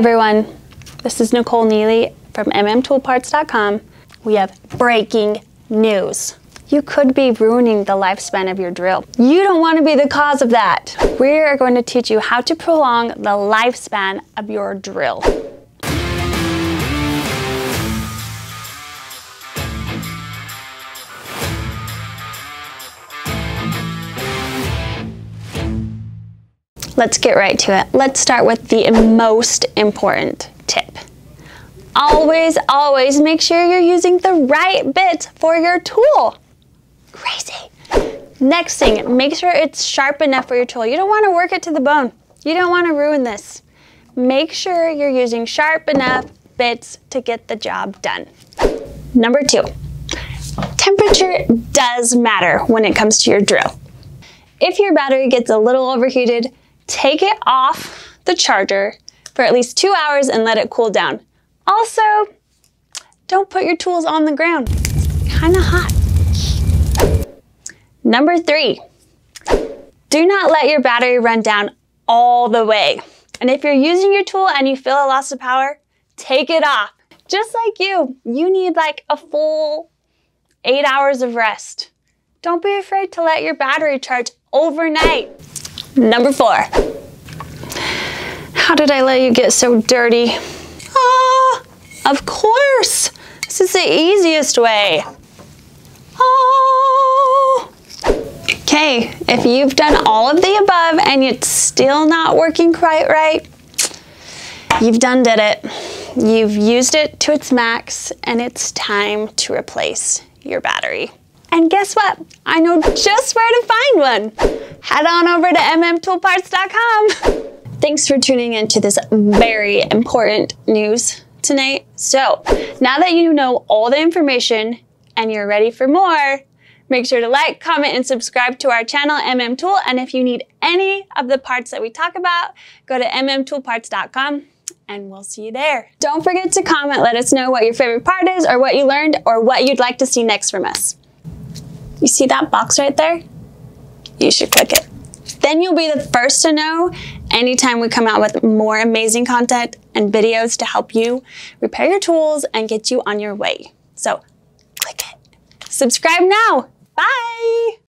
everyone, this is Nicole Neely from mmToolParts.com. We have breaking news. You could be ruining the lifespan of your drill. You don't want to be the cause of that. We are going to teach you how to prolong the lifespan of your drill. Let's get right to it. Let's start with the most important tip. Always make sure you're using the right bits for your tool. Crazy. Next thing, make sure it's sharp enough for your tool. You don't want to work it to the bone. You don't want to ruin this. Make sure you're using sharp enough bits to get the job done. Number 2, temperature does matter when it comes to your drill. If your battery gets a little overheated, take it off the charger for at least 2 hours and let it cool down. Also, don't put your tools on the ground. It's kind of hot. Number 3, do not let your battery run down all the way. And if you're using your tool and you feel a loss of power, take it off. Just like you need like a full 8 hours of rest. Don't be afraid to let your battery charge overnight. Number 4, how did I let you get so dirty? Ah, of course, this is the easiest way. Oh. Okay, if you've done all of the above and it's still not working quite right, you've did it. You've used it to its max and it's time to replace your battery. And guess what? I know just where to find one. Head on over to mmToolParts.com. Thanks for tuning in to this very important news tonight. So now that you know all the information and you're ready for more, make sure to like, comment, and subscribe to our channel, mmTool. And if you need any of the parts that we talk about, go to mmToolParts.com and we'll see you there. Don't forget to comment. Let us know what your favorite part is or what you learned or what you'd like to see next from us. You see that box right there? You should click it. Then you'll be the first to know anytime we come out with more amazing content and videos to help you repair your tools and get you on your way. So click it. Subscribe now. Bye.